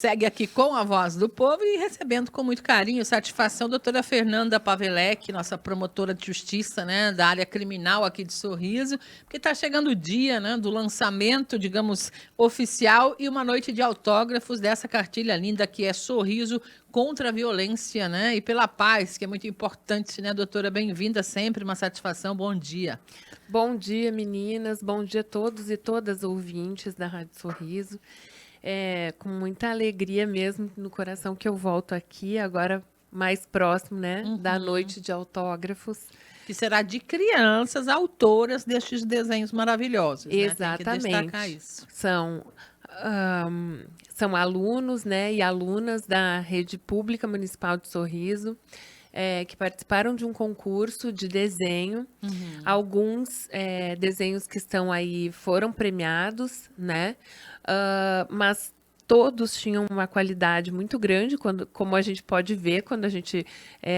Segue aqui com a Voz do Povo e recebendo com muito carinho e satisfação a doutora Fernanda Pavelec, nossa promotora de justiça, né, da área criminal aqui de Sorriso, porque está chegando o dia, né, do lançamento, digamos, oficial e uma noite de autógrafos dessa cartilha linda que é Sorriso contra a Violência, né, e pela paz, que é muito importante, né, doutora? Bem-vinda sempre, uma satisfação, bom dia. Bom dia, meninas, bom dia a todos e todas ouvintes da Rádio Sorriso. É com muita alegria mesmo no coração que eu volto aqui, agora mais próximo, né, da noite de autógrafos. Que será de crianças autoras destes desenhos maravilhosos, né? Tem que destacar Exatamente. isso. São alunos, né, e alunas da Rede Pública Municipal de Sorriso, que participaram de um concurso de desenho. Alguns desenhos que estão aí foram premiados, né? Mas todos tinham uma qualidade muito grande, como a gente pode ver quando a gente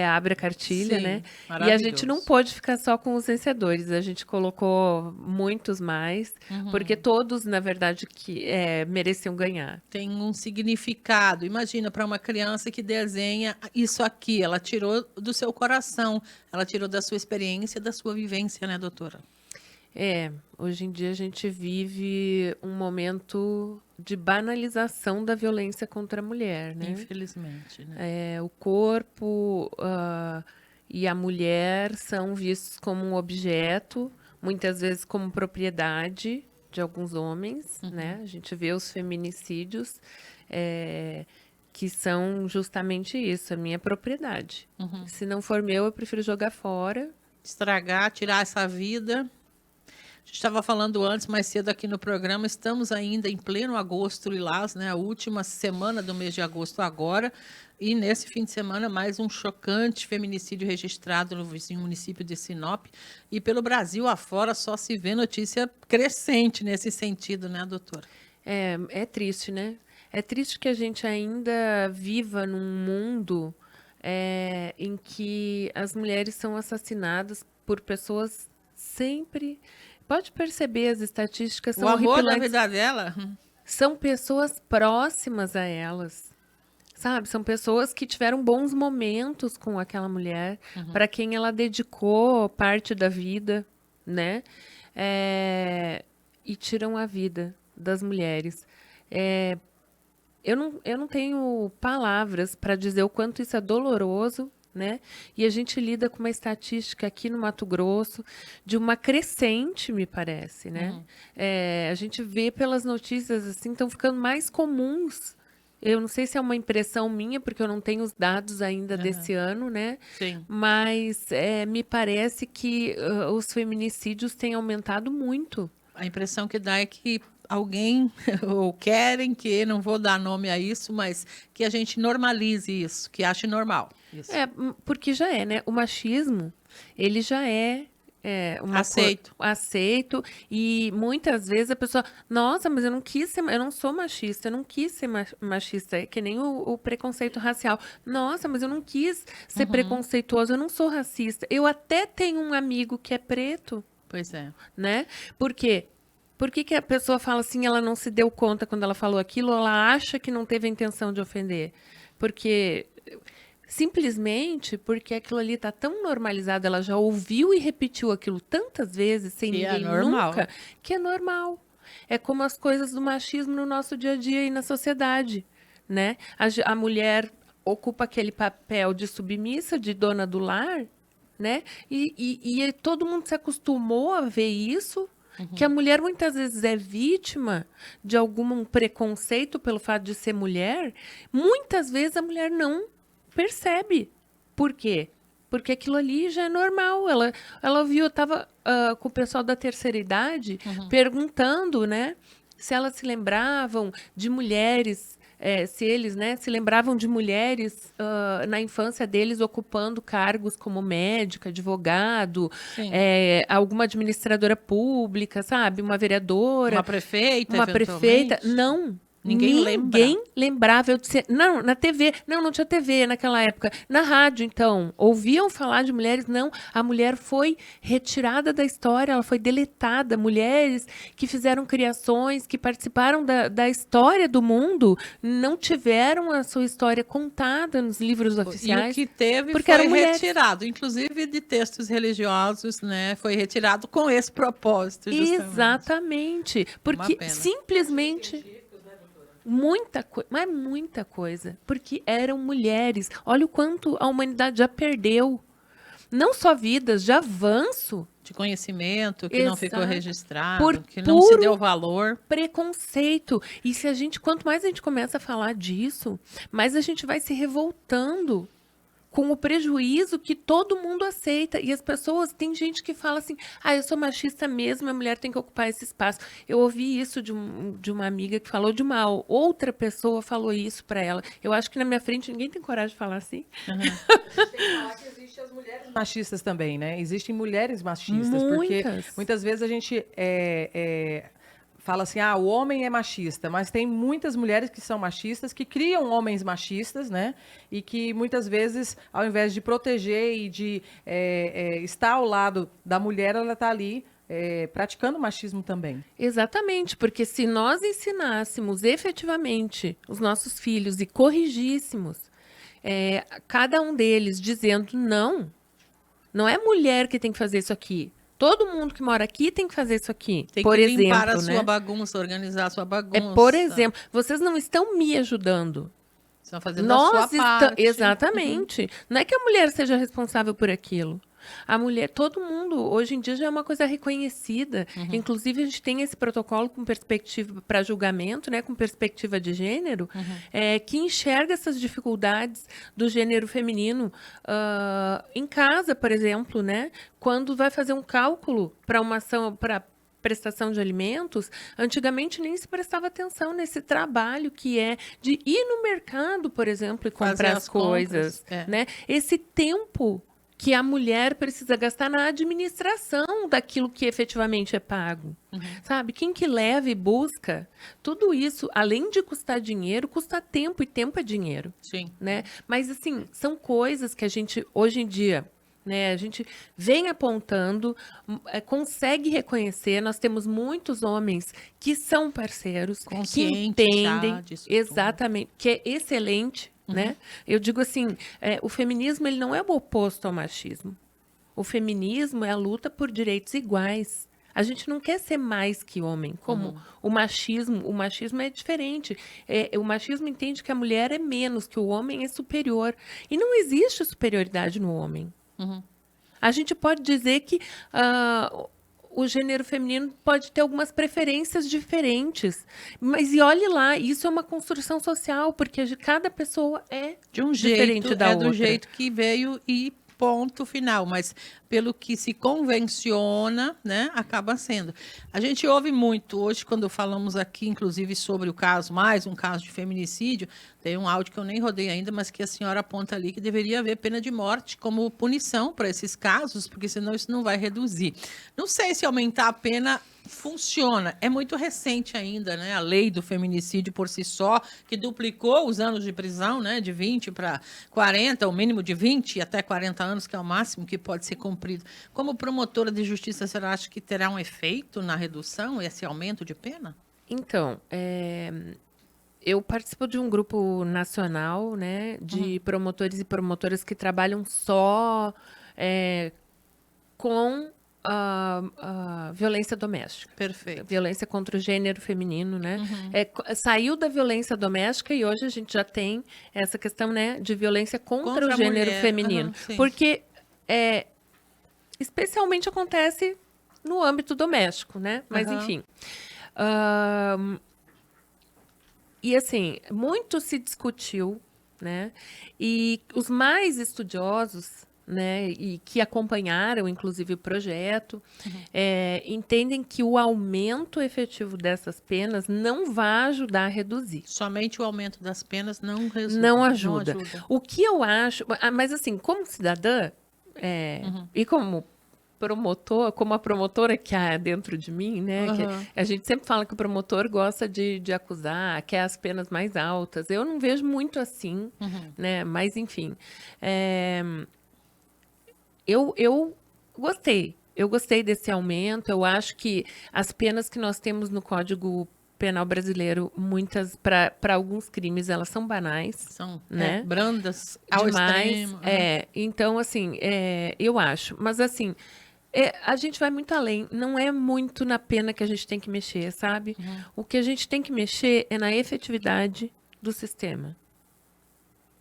abre a cartilha, Sim, né? E a maravilhoso. gente não pôde ficar só com os vencedores, a gente colocou muitos mais, porque todos, na verdade, que mereciam ganhar. Tem um significado. Imagina para uma criança que desenha isso aqui, ela tirou do seu coração, ela tirou da sua experiência, da sua vivência, né, doutora? Hoje em dia a gente vive um momento de banalização da violência contra a mulher, né? Infelizmente, né? O corpo e a mulher são vistos como um objeto, muitas vezes como propriedade de alguns homens, né? A gente vê os feminicídios que são justamente isso, a minha propriedade. Se não for meu, eu prefiro jogar fora. Estragar, tirar essa vida. A gente estava falando antes, mais cedo aqui no programa, estamos ainda em pleno agosto lilás, né? A última semana do mês de agosto agora, e nesse fim de semana mais um chocante feminicídio registrado no vizinho município de Sinop, e pelo Brasil afora só se vê notícia crescente nesse sentido, né, doutora? É triste, né? É triste que a gente ainda viva num mundo em que as mulheres são assassinadas por pessoas sempre. Pode perceber, as estatísticas O são amor da horripilantes. vida dela, São pessoas próximas a elas, sabe? São pessoas que tiveram bons momentos com aquela mulher, para quem ela dedicou parte da vida, né? E tiram a vida das mulheres. Eu não tenho palavras para dizer o quanto isso é doloroso, né? E a gente lida com uma estatística aqui no Mato Grosso de uma crescente, me parece, né? A gente vê pelas notícias assim, estão ficando mais comuns. Eu não sei se é uma impressão minha, porque eu não tenho os dados ainda desse ano, né? sim. Mas me parece que os feminicídios têm aumentado muito. A impressão que dá é que alguém, ou querem que, não vou dar nome a isso, mas que a gente normalize isso, que ache normal. Isso. Porque já é, né? O machismo, ele já Aceito. aceito, e muitas vezes a pessoa, nossa, mas eu não quis ser, eu não sou machista, eu não quis ser machista, é que nem o preconceito racial. Nossa, mas eu não quis ser preconceituoso, eu não sou racista. Eu até tenho um amigo que é preto, Pois é. né? Por quê? Por que a pessoa fala assim, ela não se deu conta quando ela falou aquilo, ou ela acha que não teve a intenção de ofender? Porque simplesmente porque aquilo ali está tão normalizado, ela já ouviu e repetiu aquilo tantas vezes, sem Que é ninguém normal. nunca, que é normal. É como as coisas do machismo no nosso dia a dia e na sociedade, né? A mulher ocupa aquele papel de submissa, de dona do lar, né? E todo mundo se acostumou a ver isso, que a mulher muitas vezes é vítima de algum preconceito pelo fato de ser mulher. Muitas vezes a mulher não percebe. Por quê? Porque aquilo ali já é normal. Ela viu, eu estava com o pessoal da terceira idade perguntando, né, se elas se lembravam de mulheres, se eles, né, se lembravam de mulheres na infância deles ocupando cargos como médico, advogado, Sim. alguma administradora pública, sabe? Uma vereadora. Uma prefeita, Uma eventualmente. prefeita. Não. Ninguém lembrava. Eu disse, não, na TV. Não tinha TV naquela época. Na rádio, então. Ouviam falar de mulheres. Não, a mulher foi retirada da história, ela foi deletada. Mulheres que fizeram criações, que participaram da história do mundo, não tiveram a sua história contada nos livros oficiais. E o que teve porque foi eram mulheres. retirado, inclusive de textos religiosos, né? Foi retirado com esse propósito, justamente. Exatamente. Porque simplesmente... mas muita coisa, porque eram mulheres. Olha o quanto a humanidade já perdeu. Não só vidas, de avanço. De conhecimento, que não ficou registrado, Por que não se deu valor. Preconceito. E quanto mais a gente começa a falar disso, mais a gente vai se revoltando com o prejuízo que todo mundo aceita. E as pessoas, tem gente que fala assim, eu sou machista mesmo, a mulher tem que ocupar esse espaço. Eu ouvi isso de uma amiga que falou de uma outra pessoa, falou isso para ela. Eu acho que na minha frente ninguém tem coragem de falar assim. A gente tem que falar que existem as mulheres machistas também, né? Existem mulheres machistas, porque muitas vezes a gente fala assim, o homem é machista, mas tem muitas mulheres que são machistas, que criam homens machistas, né? E que muitas vezes, ao invés de proteger e de estar ao lado da mulher, ela está ali praticando machismo também. Exatamente, porque se nós ensinássemos efetivamente os nossos filhos e corrigíssemos cada um deles dizendo não é mulher que tem que fazer isso aqui. Todo mundo que mora aqui tem que fazer isso aqui. Tem que limpar a sua bagunça, organizar a sua bagunça. Por exemplo, vocês não estão me ajudando. Estão fazendo a sua parte. Exatamente. Não é que a mulher seja responsável por aquilo. A mulher, todo mundo, hoje em dia já é uma coisa reconhecida. Inclusive, a gente tem esse protocolo com perspectiva para julgamento, né, com perspectiva de gênero, que enxerga essas dificuldades do gênero feminino em casa, por exemplo, né, quando vai fazer um cálculo para uma ação, para prestação de alimentos, antigamente nem se prestava atenção nesse trabalho que é de ir no mercado, por exemplo, e comprar as coisas, né? Esse tempo que a mulher precisa gastar na administração daquilo que efetivamente é pago. Sabe? Quem que leva e busca, tudo isso, além de custar dinheiro, custa tempo, e tempo é dinheiro. Sim. Né? Mas, assim, são coisas que a gente, hoje em dia, né, a gente vem apontando, consegue reconhecer. Nós temos muitos homens que são parceiros, que entendem exatamente, que é excelente. Né? Eu digo assim, o feminismo ele não é o oposto ao machismo. O feminismo é a luta por direitos iguais. A gente não quer ser mais que homem, como o machismo é diferente. O machismo entende que a mulher é menos, que o homem é superior. E não existe superioridade no homem. A gente pode dizer que o gênero feminino pode ter algumas preferências diferentes. Mas, e olhe lá, isso é uma construção social, porque cada pessoa é de um diferente jeito, da outra. Do jeito que veio e ponto final. Mas pelo que se convenciona, né, acaba sendo. A gente ouve muito hoje, quando falamos aqui, inclusive, sobre o caso, mais um caso de feminicídio, tem um áudio que eu nem rodei ainda, mas que a senhora aponta ali que deveria haver pena de morte como punição para esses casos, porque senão isso não vai reduzir. Não sei se aumentar a pena funciona. É muito recente ainda, né? A lei do feminicídio por si só, que duplicou os anos de prisão, né? De 20 para 40, o mínimo de 20 e até 40 anos, que é o máximo que pode ser cumprido. Como promotora de justiça, você acha que terá um efeito na redução, esse aumento de pena? Então, eu participo de um grupo nacional, né, de promotores e promotoras que trabalham só com a violência doméstica. Perfeito. Violência contra o gênero feminino, né? Saiu da violência doméstica e hoje a gente já tem essa questão, né, de violência contra o gênero feminino. Porque especialmente acontece no âmbito doméstico, né? Mas, enfim. E, assim, muito se discutiu, né? E os mais estudiosos, né, e que acompanharam, inclusive, o projeto, entendem que o aumento efetivo dessas penas não vai ajudar a reduzir. Somente o aumento das penas não resolve. Não ajuda. O que eu acho... Mas, assim, como cidadã, e como promotor, como a promotora que há dentro de mim, né? Que a gente sempre fala que o promotor gosta de acusar, quer as penas mais altas. Eu não vejo muito assim, né? Mas, enfim. Eu gostei. Eu gostei desse aumento. Eu acho que as penas que nós temos no Código Penal brasileiro, muitas, para alguns crimes, elas são banais. São né? Brandas ao Demais. extremo. Então, assim, eu acho. Mas, assim, a gente vai muito além. Não é muito na pena que a gente tem que mexer, sabe? O que a gente tem que mexer é na efetividade do sistema.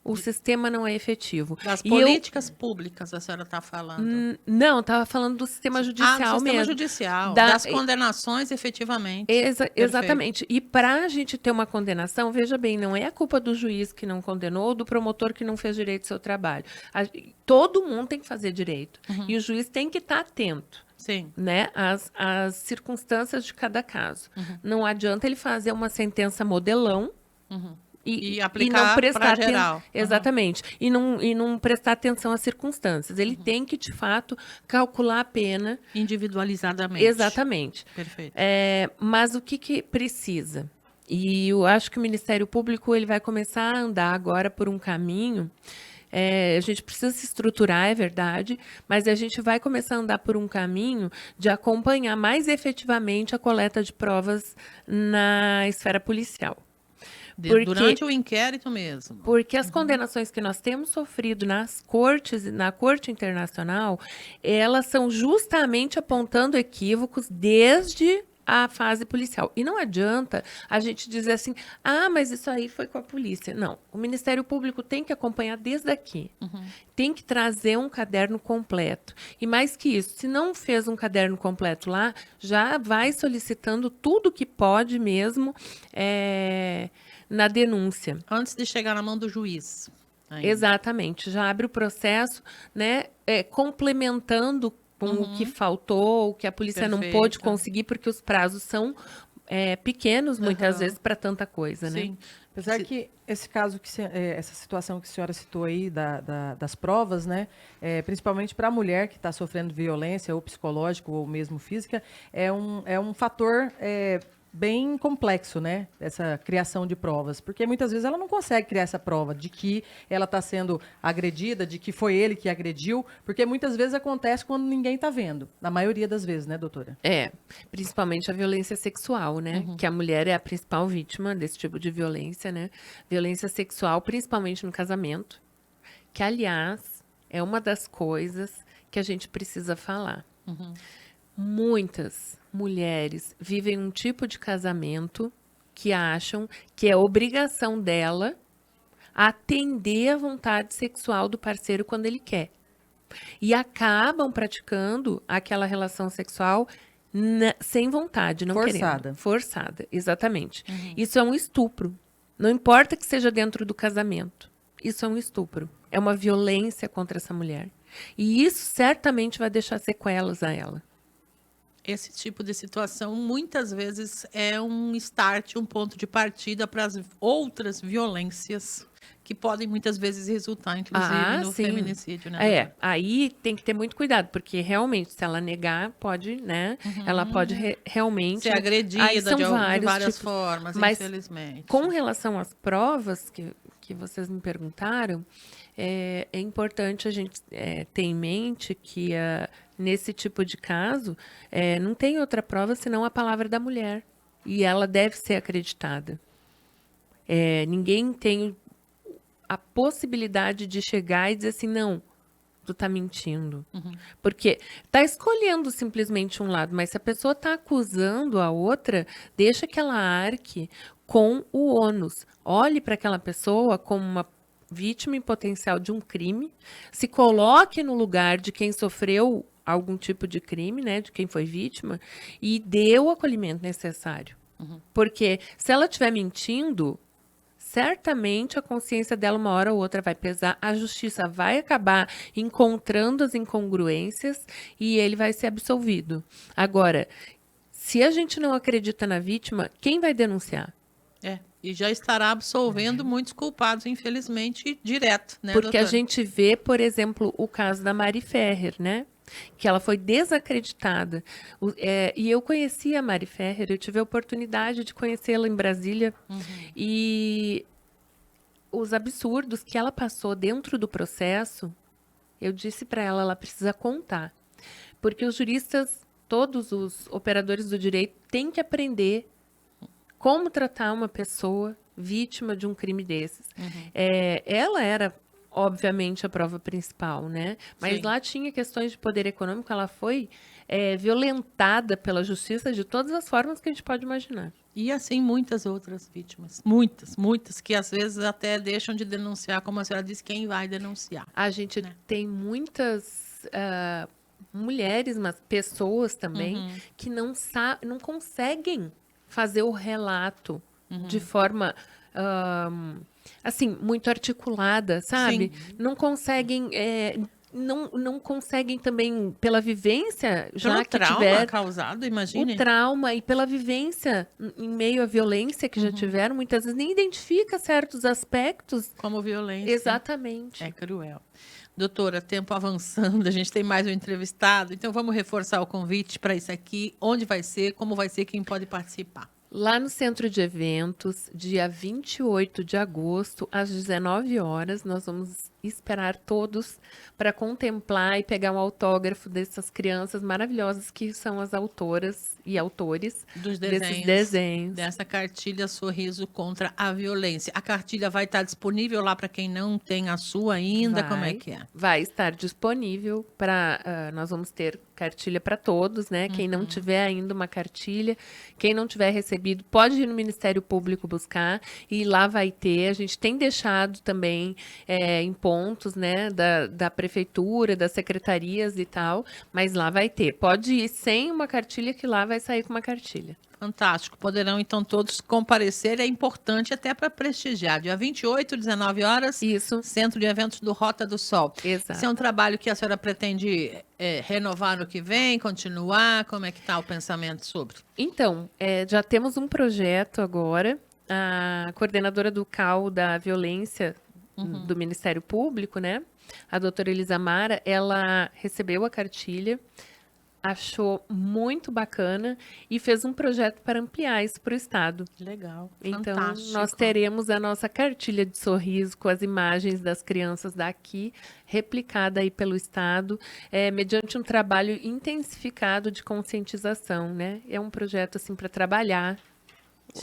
O sistema não é efetivo. Das políticas públicas, a senhora está falando? Não, estava falando do sistema judicial mesmo. Do sistema judicial, das condenações, efetivamente. Exatamente. E para a gente ter uma condenação, veja bem, não é a culpa do juiz que não condenou ou do promotor que não fez direito ao seu trabalho. Todo mundo tem que fazer direito. E o juiz tem que estar atento. Sim. Né, as circunstâncias de cada caso. Não adianta ele fazer uma sentença modelão e aplicar não prestar geral. Exatamente. E não prestar atenção às circunstâncias. Ele tem que, de fato, calcular a pena. Individualizadamente. Exatamente. Perfeito. Mas o que precisa? E eu acho que o Ministério Público ele vai começar a andar agora por um caminho. A gente precisa se estruturar, é verdade, mas a gente vai começar a andar por um caminho de acompanhar mais efetivamente a coleta de provas na esfera policial. Durante o inquérito mesmo. Porque as condenações que nós temos sofrido nas cortes, na Corte Internacional, elas são justamente apontando equívocos desde a fase policial. E não adianta a gente dizer assim, mas isso aí foi com a polícia. Não, o Ministério Público tem que acompanhar desde aqui. Tem que trazer um caderno completo. E mais que isso, se não fez um caderno completo lá, já vai solicitando tudo que pode mesmo na denúncia. Antes de chegar na mão do juiz. Ainda. Exatamente. Já abre o processo, né, complementando com o que faltou, o que a polícia não pôde conseguir, porque os prazos são pequenos, muitas vezes, para tanta coisa, né? Sim. Apesar que esse caso, essa situação que a senhora citou aí das provas, né, principalmente para a mulher que está sofrendo violência, ou psicológica, ou mesmo física, é um fator bem complexo, né? Essa criação de provas. Porque muitas vezes ela não consegue criar essa prova de que ela está sendo agredida, de que foi ele que agrediu, porque muitas vezes acontece quando ninguém está vendo. Na maioria das vezes, né, doutora? Principalmente a violência sexual, né? Que a mulher é a principal vítima desse tipo de violência, né? Violência sexual, principalmente no casamento, que, aliás, é uma das coisas que a gente precisa falar. Muitas mulheres vivem um tipo de casamento que acham que é obrigação dela atender à vontade sexual do parceiro quando ele quer. E acabam praticando aquela relação sexual sem vontade, não querendo. Forçada, exatamente. Isso é um estupro. Não importa que seja dentro do casamento. Isso é um estupro. É uma violência contra essa mulher. E isso certamente vai deixar sequelas a ela. Esse tipo de situação, muitas vezes, é um start, um ponto de partida para as outras violências que podem, muitas vezes, resultar, inclusive, no feminicídio, né? Aí tem que ter muito cuidado, porque, realmente, se ela negar, pode, né? Ela pode realmente... ser agredida de várias tipos, formas, mas, infelizmente. Com relação às provas que vocês me perguntaram, é importante a gente ter em mente que nesse tipo de caso, não tem outra prova senão a palavra da mulher. E ela deve ser acreditada. Ninguém tem a possibilidade de chegar e dizer assim, não, tu tá mentindo. Porque tá escolhendo simplesmente um lado, mas se a pessoa tá acusando a outra, deixa que ela arque com o ônus. Olhe para aquela pessoa como uma vítima em potencial de um crime, se coloque no lugar de quem sofreu algum tipo de crime, né, de quem foi vítima, e dê o acolhimento necessário. Porque se ela estiver mentindo, certamente a consciência dela uma hora ou outra vai pesar, a justiça vai acabar encontrando as incongruências e ele vai ser absolvido. Agora, se a gente não acredita na vítima, quem vai denunciar? E já estará absolvendo muitos culpados, infelizmente, direto, né, Porque doutora? a gente vê, por exemplo, o caso da Mari Ferrer, né? que ela foi desacreditada. E eu conheci a Mari Ferrer, eu tive a oportunidade de conhecê-la em Brasília, e os absurdos que ela passou dentro do processo, eu disse para ela, ela precisa contar. Porque os juristas, todos os operadores do direito, têm que aprender como tratar uma pessoa vítima de um crime desses. Ela era, obviamente, a prova principal, né? Mas Sim. lá tinha questões de poder econômico, ela foi violentada pela justiça de todas as formas que a gente pode imaginar. E assim muitas outras vítimas. Muitas, que às vezes até deixam de denunciar, como a senhora disse, quem vai denunciar. A gente tem muitas mulheres, mas pessoas também, que não conseguem fazer o relato de forma assim, muito articulada, sabe? Sim. Não conseguem, não conseguem também, pela vivência, já Pelo que trauma tiver causado, o imagine. trauma e pela vivência em meio à violência que já tiveram, muitas vezes nem identifica certos aspectos. Como violência. Exatamente. É cruel. Doutora, tempo avançando, a gente tem mais um entrevistado, então vamos reforçar o convite para isso aqui. Onde vai ser, como vai ser, quem pode participar? Lá no Centro de Eventos, dia 28 de agosto, às 19 horas, nós vamos esperar todos para contemplar e pegar um autógrafo dessas crianças maravilhosas que são as autoras e autores Dos desses desenhos. Dessa cartilha Sorriso contra a Violência. A cartilha vai estar disponível lá para quem não tem a sua ainda? Como é que é? Vai estar disponível para... nós vamos ter cartilha para todos, né? Quem não tiver ainda uma cartilha, quem não tiver recebido, pode ir no Ministério Público buscar e lá vai ter. A gente tem deixado também em pontos, né, da prefeitura, das secretarias e tal, mas lá vai ter. Pode ir sem uma cartilha que lá vai sair com uma cartilha. Fantástico. Poderão, então, todos comparecer. É importante até para prestigiar. Dia 28, 19 horas. Isso. Centro de Eventos do Rota do Sol. Exato. Esse é um trabalho que a senhora pretende renovar no que vem, continuar? Como é que está o pensamento sobre? Então, já temos um projeto agora. A coordenadora do CAU da Violência do Ministério Público, né? A doutora Elisamara, ela recebeu a cartilha, achou muito bacana e fez um projeto para ampliar isso para o Estado. Legal. Então, Fantástico. nós teremos a nossa cartilha de sorriso com as imagens das crianças daqui, replicada aí pelo Estado, mediante um trabalho intensificado de conscientização, né? É um projeto, assim, para trabalhar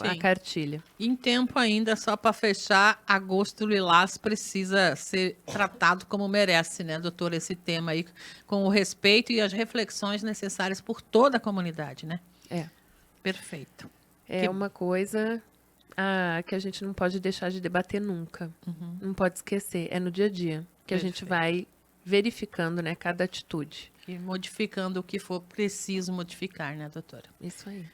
a Sim. cartilha. Em tempo ainda, só para fechar, Agosto Lilás precisa ser tratado como merece, né, doutora, esse tema aí, com o respeito e as reflexões necessárias por toda a comunidade, né? É. Perfeito. É uma coisa que a gente não pode deixar de debater nunca. Não pode esquecer. É no dia a dia que a gente vai verificando, né, cada atitude. E modificando o que for preciso modificar, né, doutora? Isso aí.